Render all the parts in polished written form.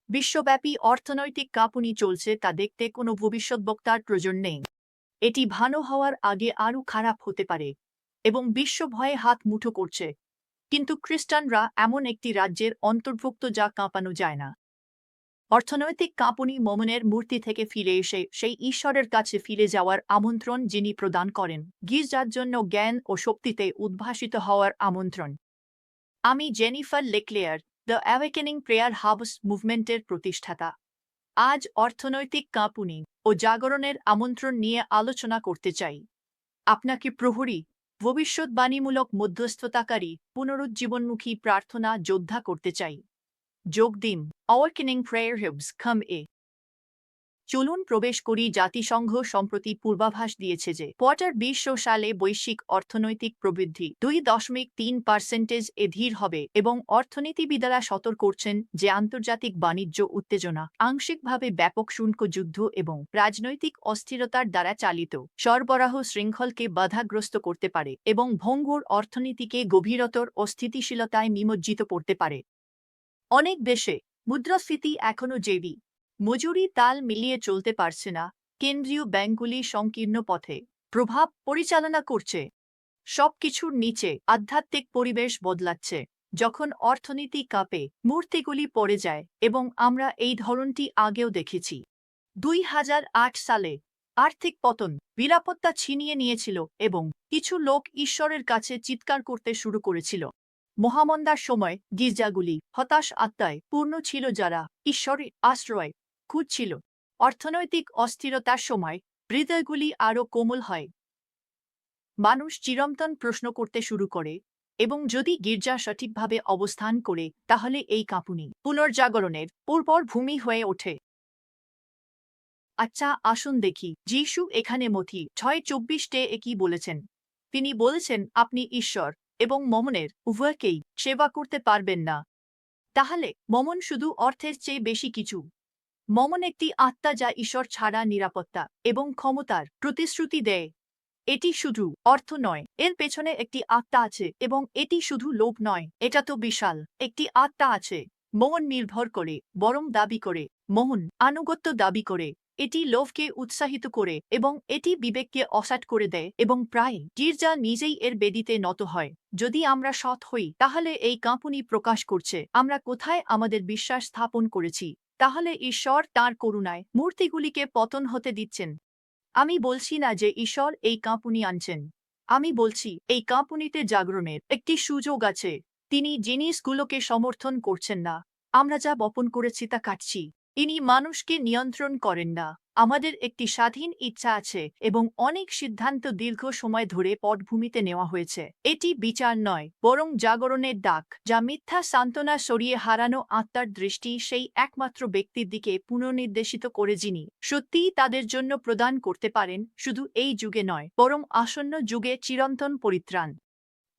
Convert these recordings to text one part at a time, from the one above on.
বিশ্বব্যাপী অর্থনৈতিক কাঁপুনি চলছে তা দেখতে কোনো ভবিষ্যদ্বক্তার প্রয়োজন নেই। এটি ভালো হওয়ার আগে আরও খারাপ হতে পারে এবং বিশ্ব ভয়ে হাত মুঠো করছে। কিন্তু খ্রিস্টানরা এমন একটি রাজ্যের অন্তর্ভুক্ত যা কাঁপানো যায় না। অর্থনৈতিক কাঁপুনি মোমেনের মূর্তি থেকে ফিরে এসে সেই ঈশ্বরের কাছে ফিরে যাওয়ার আমন্ত্রণ যিনি প্রদান করেন, গির্জার জন্য জ্ঞান ও শক্তিতে উদ্ভাসিত হওয়ার আমন্ত্রণ। আমি Jennifer Leclaire, the Awakening Prayer House মুভমেন্টের প্রতিষ্ঠাতা। আজ অর্থনৈতিক কাঁপুনি ও জাগরণের আমন্ত্রণ নিয়ে আলোচনা করতে চাই। আপনাকে প্রহরী, ভবিষ্যৎবাণীমূলক মধ্যস্থতাকারী, পুনরুজ্জীবনমুখী প্রার্থনা যোদ্ধা করতে চাই। যোগ দিন অ্যাওয়েকেনিং প্রেয়ার হাউস কাম এ। চলুন প্রবেশ করি। জাতিসংঘ সম্প্রতি পূর্বাভাস দিয়েছে যে 2020 সালে বৈশ্বিক অর্থনৈতিক প্রবৃদ্ধি 2.3% এ ধীর হবে এবং অর্থনীতিবিদেরা সতর্ক করছেন যে আন্তর্জাতিক বাণিজ্য উত্তেজনা, আংশিকভাবে ব্যাপক শুল্ক যুদ্ধ এবং রাজনৈতিক অস্থিরতার দ্বারা চালিত সরবরাহ শৃঙ্খলকে বাধাগ্রস্ত করতে পারে এবং ভঙ্গুর অর্থনীতিকে গভীরতর অস্থিতিশীলতায় নিমজ্জিত করতে পারে। অনেক দেশে মুদ্রাস্ফীতি এখনও জেবি মজুরি তাল মিলিয়ে চলতে পারছে না। কেন্দ্রীয় ব্যাংকগুলি সংকীর্ণ পথে প্রভাব পরিচালনা করছে। সবকিছুর নিচে আধ্যাত্মিক পরিবেশ বদলাচ্ছে। যখন অর্থনীতি কাঁপে, মূর্তিগুলি পড়ে যায় এবং আমরা এই ধরনটি আগেও দেখেছি। 2008 সালে আর্থিক পতন নিরাপত্তা ছিনিয়ে নিয়েছিল এবং কিছু লোক ঈশ্বরের কাছে চিৎকার করতে শুরু করেছিল। মহামন্দার সময় গির্জাগুলি হতাশ আত্মায় পূর্ণ ছিল যারা ঈশ্বরের আশ্রয় খুঁজছিল। অর্থনৈতিক অস্থিরতার সময় হৃদয়গুলি আরও কোমল হয়। মানুষ চিরন্তন প্রশ্ন করতে শুরু করে এবং যদি গির্জা সঠিকভাবে অবস্থান করে তাহলে এই কাঁপুনি পুনর্জাগরণের উর্বর ভূমি হয়ে ওঠে। আচ্ছা, আসুন দেখি যিশু এখানে মথি 6:24 কি বলেছেন। তিনি বলেছেন, আপনি ঈশ্বর এবং মমনের উভয়কেই সেবা করতে পারবেন না। তাহলে মমন শুধু অর্থের চেয়ে বেশি কিছু। মমন একটি আত্মা যা ঈশ্বর ছাড়া নিরাপত্তা এবং ক্ষমতার প্রতিশ্রুতি দেয়। এটি শুধু অর্থ নয়, এর পেছনে একটি আত্মা আছে এবং এটি শুধু লোভ নয়, এটা তো বিশাল একটি আত্মা আছে। মমন নির্ভর করে, বরং দাবি করে। মোহন আনুগত্য দাবি করে। এটি লোভকে উৎসাহিত করে এবং এটি বিবেককে অসাট করে দেয় এবং প্রায় গির্জা নিজেই এর বেদিতে নত হয়। যদি আমরা সৎ হই তাহলে এই কাঁপুনি প্রকাশ করছে আমরা কোথায় আমাদের বিশ্বাস স্থাপন করেছি। তাহলে ঈশ্বর তাঁর করুণায় মূর্তিগুলিকে পতন হতে দিচ্ছেন। আমি বলছি না যে ঈশ্বর এই কাঁপুনি আনছেন। আমি বলছি এই কাঁপুনিতে জাগরণের একটি সুযোগ আছে। তিনি জিনিসগুলোকে সমর্থন করছেন না। আমরা যা বপন করেছি তা কাটছি। ইনি মানুষকে নিয়ন্ত্রণ করেন না। আমাদের একটি স্বাধীন ইচ্ছা আছে এবং অনেক সিদ্ধান্ত দীর্ঘ সময় ধরে পটভূমিতে নেওয়া হয়েছে। এটি বিচার নয়, বরং জাগরণের ডাক, যা মিথ্যা সান্ত্বনা সরিয়ে হারানো আত্মার দৃষ্টি সেই একমাত্র ব্যক্তির দিকে পুনর্নির্দেশিত করে যিনি সত্যিই তাদের জন্য প্রদান করতে পারেন, শুধু এই যুগে নয়, বরং আসন্ন যুগে চিরন্তন পরিত্রাণ।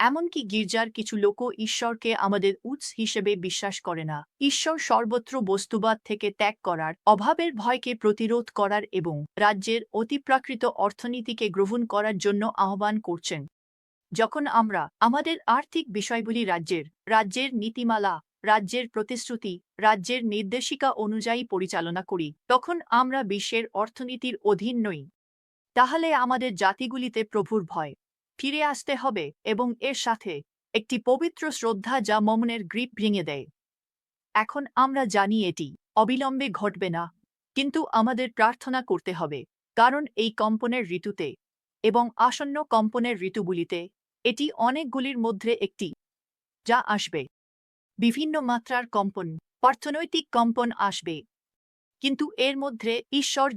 এমনকি গির্জার কিছু লোকও ঈশ্বরকে আমাদের উৎস হিসেবে বিশ্বাস করে না। ঈশ্বর সর্বত্র বস্তুবাদ থেকে ত্যাগ করার, অভাবের ভয়কে প্রতিরোধ করার এবং রাজ্যের অতিপ্রাকৃত অর্থনীতিকে গ্রহণ করার জন্য আহ্বান করছেন। যখন আমরা আমাদের আর্থিক বিষয়গুলি রাজ্যের নীতিমালা, রাজ্যের প্রতিশ্রুতি, রাজ্যের নির্দেশিকা অনুযায়ী পরিচালনা করি, তখন আমরা বিশ্বের অর্থনীতির অধীন নই। তাহলে আমাদের জাতিগুলিতে প্রভুর ভয় ফিরে আসতে হবে এবং এর সাথে একটি পবিত্র শ্রদ্ধা যা মমনের গ্রিপ ভেঙে দেয়। এখন আমরা জানি এটি অবিলম্বে ঘটবে না, কিন্তু আমাদের প্রার্থনা করতে হবে, কারণ এই কম্পনের ঋতুতে এবং আসন্ন কম্পনের ঋতুগুলিতে এটি অনেকগুলির মধ্যে একটি যা আসবে। বিভিন্ন মাত্রার কম্পন, অর্থনৈতিক কম্পন আসবে। কিন্তু এর মধ্যে ঈশ্বর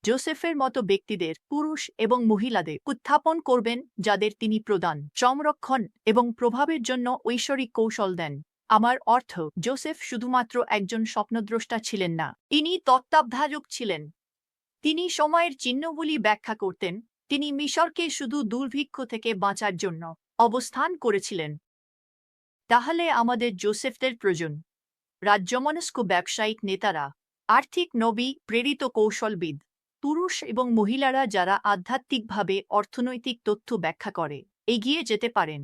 জোসেফের মতো ব্যক্তিদের, পুরুষ এবং মহিলাদের উত্থাপন করবেন যাদের তিনি প্রদান, সংরক্ষণ এবং প্রভাবের জন্য ঐশ্বরিক কৌশল দেন। আমার অর্থ, জোসেফ শুধুমাত্র একজন স্বপ্নদ্রষ্টা ছিলেন না, তিনি তত্ত্বাবধায়ক ছিলেন। তিনি সময়ের চিহ্নগুলি ব্যাখ্যা করতেন। তিনি মিশরকে শুধু দুর্ভিক্ষ থেকে বাঁচার জন্য অবস্থান করেছিলেন। তাহলে আমাদের জোসেফদের প্রয়োজন। রাজ্যমনস্ক ব্যবসায়িক নেতারা, আর্থিক নবী, প্রেরিত কৌশলবিদ, পুরুষ এবং মহিলারা যারা আধ্যাত্মিকভাবে অর্থনৈতিক তথ্য ব্যাখ্যা করে এগিয়ে যেতে পারেন।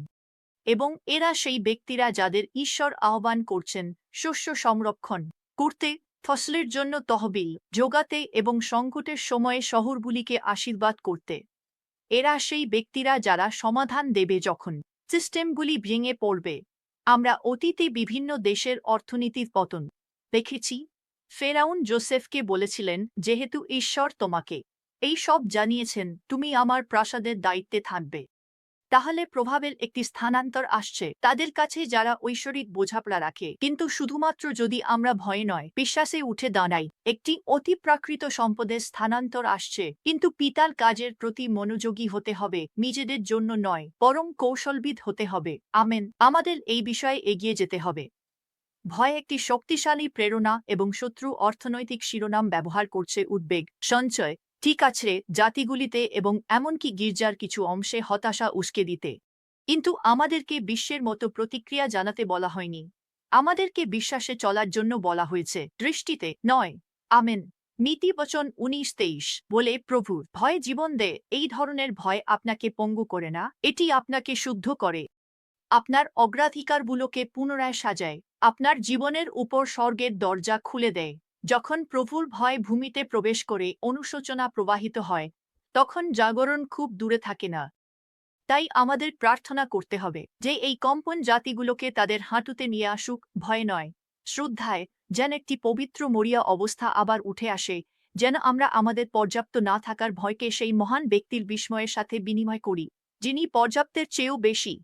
এবং এরা সেই ব্যক্তিরা যাদের ঈশ্বর আহ্বান করছেন শস্য সংরক্ষণ করতে ফসলের জন্য তহবিল জোগাতে এবং সংকটের সময়ে শহরগুলিকে আশীর্বাদ করতে। এরা সেই ব্যক্তিরা যারা সমাধান দেবে যখন সিস্টেমগুলি ভেঙে পড়বে। আমরা অতীতে বিভিন্ন দেশের অর্থনীতির পতন দেখেছি। ফেরাউন জোসেফকে বলেছিলেন, যেহেতু ঈশ্বর তোমাকে এই সব জানিয়েছেন, তুমি আমার প্রাসাদের দায়িত্বে থাকবে। তাহলে প্রভাবের একটি স্থানান্তর আসছে তাদের কাছে যারা ঐশ্বরিক বোঝাপড়া রাখে, কিন্তু শুধুমাত্র যদি আমরা ভয়ে নয় বিশ্বাসে উঠে দাঁড়াই। একটি অতিপ্রাকৃত সম্পদের স্থানান্তর আসছে, কিন্তু পিতার কাজের প্রতি মনোযোগী হতে হবে, নিজেদের জন্য নয় বরং কৌশলবিদ হতে হবে। আমেন। আমাদের এই বিষয়ে এগিয়ে যেতে হবে। ভয় একটি শক্তিশালী প্রেরণা এবং শত্রু অর্থনৈতিক শিরোনাম ব্যবহার করছে উদ্বেগ সঞ্চয় ঠিক আছে জাতিগুলিতে এবং এমনকি গির্জার কিছু অংশে হতাশা উস্কে দিতে। কিন্তু আমাদেরকে বিশ্বের মতো প্রতিক্রিয়া জানাতে বলা হয়নি। আমাদেরকে বিশ্বাসে চলার জন্য বলা হয়েছে, দৃষ্টিতে নয়। আমেন। নীতিবচন 19-23 বলে, প্রভু ভয় জীবন দেয়। এই ধরনের ভয় আপনাকে পঙ্গু করে না, এটি আপনাকে শুদ্ধ করে। আপনার অগ্রাধিকারগুলোকে পুনরায় সাজায়, আপনার জীবনের উপর স্বর্গের দরজা খুলে দেয়। যখন প্রভুর ভয় ভূমিতে প্রবেশ করে অনুশোচনা প্রবাহিত হয়, তখন জাগরণ খুব দূরে থাকে না। তাই আমাদের প্রার্থনা করতে হবে যে এই কম্পন জাতিগুলোকে তাদের হাঁটুতে নিয়ে আসুক, ভয় নয়, শ্রদ্ধায়, যেন একটি পবিত্র মরিয়া অবস্থা আবার উঠে আসে, যেন আমরা আমাদের পর্যাপ্ত না থাকার ভয়কে সেই মহান ব্যক্তির বিস্ময়ের সাথে বিনিময় করি, যিনি পর্যাপ্তের চেয়েও বেশি।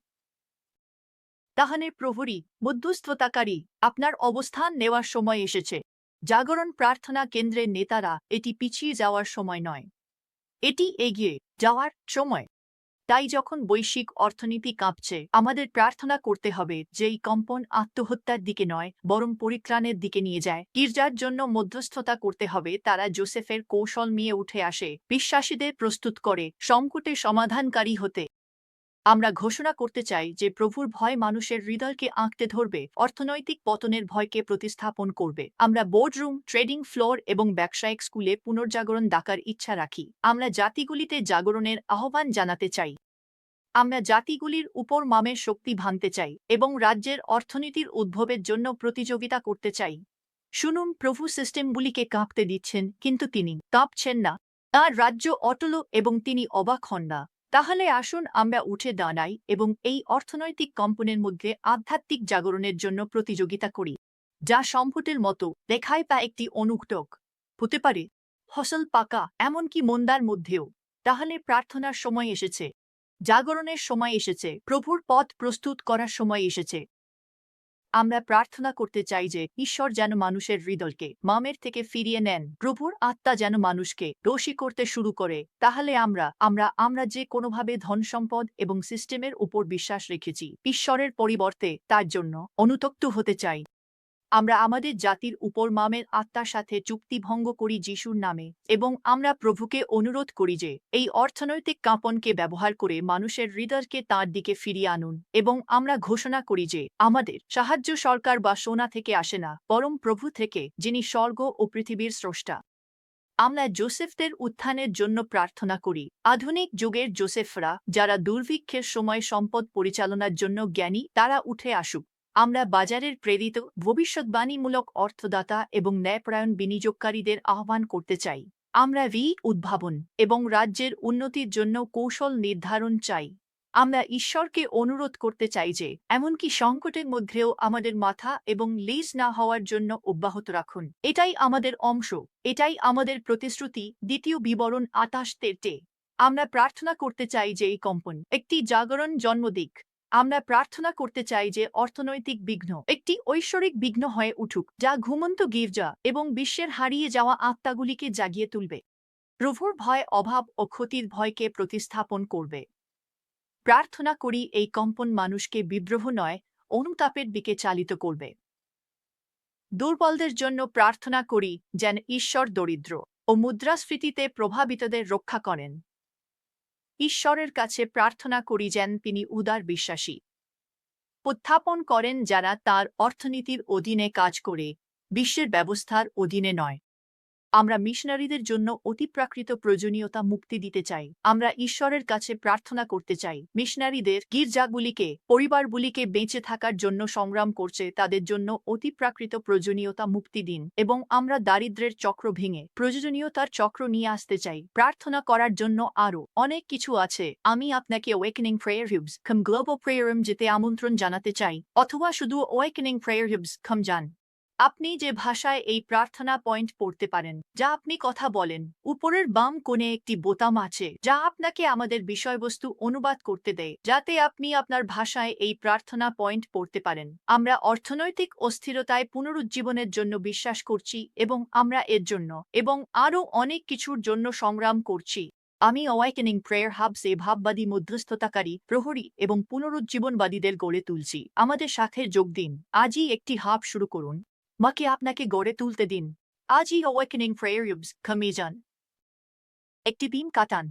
তাহলে প্রহরী মধ্যস্থতাকারী, আপনার অবস্থান নেওয়ার সময় এসেছে। জাগরণ প্রার্থনা কেন্দ্রের নেতারা, এটি পিছিয়ে যাওয়ার সময় নয়, এটি এগিয়ে যাওয়ার সময়। তাই যখন বৈশ্বিক অর্থনীতি কাঁপছে, আমাদের প্রার্থনা করতে হবে যে এই কম্পন আত্মহত্যার দিকে নয় বরং পরিত্রাণের দিকে নিয়ে যায়। গির্জার জন্য মধ্যস্থতা করতে হবে, তারা জোসেফের কৌশল নিয়ে উঠে আসে, বিশ্বাসীদের প্রস্তুত করে সংকটে সমাধানকারী হতে। আমরা ঘোষণা করতে চাই যে প্রভুর ভয় মানুষের হৃদয়কে আঁকড়ে ধরবে, অর্থনৈতিক পতনের ভয়কে প্রতিস্থাপন করবে। আমরা বোর্ডরুম, ট্রেডিং ফ্লোর এবং ব্যবসায়িক স্কুলে পুনর্জাগরণ ডাকার ইচ্ছা রাখি। আমরা জাতিগুলিতে জাগরণের আহ্বান জানাতে চাই। আমরা জাতিগুলির উপর মামের শক্তি ভাঙতে চাই এবং রাজ্যের অর্থনীতির উদ্ভবের জন্য প্রতিযোগিতা করতে চাই। শুনুন, প্রভু সিস্টেমগুলিকে কাঁপতে দিচ্ছেন, কিন্তু তিনি কাঁপছেন না। তাঁর রাজ্য অটল এবং তিনি অবাক হন না। তাহলে আসুন আমরা উঠে দাঁড়াই এবং এই অর্থনৈতিক কম্পনের মধ্যে আধ্যাত্মিক জাগরণের জন্য প্রতিযোগিতা করি, যা সম্পদের মতো দেখায় তা একটি অনুঘটক হতে পারে, ফসল পাকা এমনকি মন্দার মধ্যেও। তাহলে প্রার্থনার সময় এসেছে, জাগরণের সময় এসেছে, প্রভুর পথ প্রস্তুত করার সময় এসেছে। আমরা প্রার্থনা করতে চাই যে ঈশ্বর যেন মানুষের হৃদয়কে মামের থেকে ফিরিয়ে নেন, প্রভুর আত্মা যেন মানুষকে দোষী করতে শুরু করে। তাহলে আমরা যে কোনোভাবে ধনসম্পদ এবং সিস্টেমের উপর বিশ্বাস রেখেছি, ঈশ্বরের পরিবর্তে তার জন্য অনুতপ্ত হতে চাই। আমরা আমাদের জাতির উপর মামের আত্মার সাথে চুক্তি ভঙ্গ করি যিশুর নামে, এবং আমরা প্রভুকে অনুরোধ করি যে এই অর্থনৈতিক কাঁপনকে ব্যবহার করে মানুষের হৃদয়কে তাঁর দিকে ফিরিয়ে আনুন। এবং আমরা ঘোষণা করি যে আমাদের সাহায্য সরকার বা সোনা থেকে আসে না, বরং প্রভু থেকে, যিনি স্বর্গ ও পৃথিবীর স্রষ্টা। আমরা জোসেফদের উত্থানের জন্য প্রার্থনা করি। আধুনিক যুগের জোসেফরা, যারা দুর্ভিক্ষের সময় সম্পদ পরিচালনার জন্য জ্ঞানী, তারা উঠে আসুক। আমরা বাজারের প্রেরিত ভবিষ্যৎবাণীমূলক অর্থদাতা এবং ন্যায়পরায়ণ বিনিয়োগকারীদের আহ্বান করতে চাই। আমরা উদ্ভাবন এবং রাজ্যের উন্নতির জন্য কৌশল নির্ধারণ চাই। আমরা ঈশ্বরকে অনুরোধ করতে চাই যে এমনকি সংকটের মধ্যেও আমাদের মাথা এবং লেজ না হওয়ার জন্য অব্যাহত রাখুন। এটাই আমাদের অংশ, এটাই আমাদের প্রতিশ্রুতি। দ্বিতীয় বিবরণ 28-13। আমরা প্রার্থনা করতে চাই যে এই কম্পন একটি জাগরণ জন্ম দিক। আমরা প্রার্থনা করতে চাই যে অর্থনৈতিক বিঘ্ন একটি ঐশ্বরিক বিঘ্ন হয়ে উঠুক, যা ঘুমন্ত গির্জা এবং বিশ্বের হারিয়ে যাওয়া আত্মাগুলিকে জাগিয়ে তুলবে। প্রভুর ভয় অভাব ও ক্ষতির ভয়কে প্রতিস্থাপন করবে। প্রার্থনা করি এই কম্পন মানুষকে বিদ্রোহ নয়, অনুতাপের দিকে চালিত করবে। দুর্বলদের জন্য প্রার্থনা করি যেন ঈশ্বর দরিদ্র ও মুদ্রাস্ফীতিতে প্রভাবিতদের রক্ষা করেন। ঈশ্বরের কাছে প্রার্থনা করি যেন তিনি উদার বিশ্বাসী উত্থাপন করেন, যারা তার অর্থনীতির অধীনে কাজ করে, বিশ্বের ব্যবস্থার অধীনে নয়। আমরা মিশনারিদের জন্য অতিপ্রাকৃত প্রয়োজনীয়তা মুক্তি দিতে চাই। আমরা ঈশ্বরের কাছে প্রার্থনা করতে চাই মিশনারিদের গির্জাগুলিকে পরিবারগুলিকে বেঁচে থাকার জন্য সংগ্রাম করছে তাদের জন্য অতিপ্রাকৃত প্রয়োজনীয়তা মুক্তি দিন এবং আমরা দারিদ্র্যের চক্র ভেঙে প্রয়োজনীয়তার চক্র নিয়ে আসতে চাই। প্রার্থনা করার জন্য আরও অনেক কিছু আছে। আমি আপনাকে Awakening Prayer Hubs global prayer room যেতে আমন্ত্রণ জানাতে চাই, অথবা শুধু Awakening Prayer Hubs যান। আপনি যে ভাষায় এই প্রার্থনা পয়েন্ট পড়তে পারেন যা আপনি কথা বলেন, উপরের বাম কোণে একটি বোতাম আছে যা আপনাকে আমাদের বিষয়বস্তু অনুবাদ করতে দেয় যাতে আপনি আপনার ভাষায় এই প্রার্থনা পয়েন্ট পড়তে পারেন। আমরা অর্থনৈতিক অস্থিরতায় পুনরুজ্জীবনের জন্য বিশ্বাস করছি এবং আমরা এর জন্য এবং আরও অনেক কিছুর জন্য সংগ্রাম করছি। আমি Awakening Prayer Hubs এ ভাববাদী মধ্যস্থতাকারী প্রহরী এবং পুনরুজ্জীবনবাদীদের গড়ে তুলছি। আমাদের সাথে যোগ দিন। আজই একটি হাব শুরু করুন। মাকে আপনাকে গড়ে তুলতে দিন। আজই Awakening Prayer Hubs যান। একটি বিম কাটান।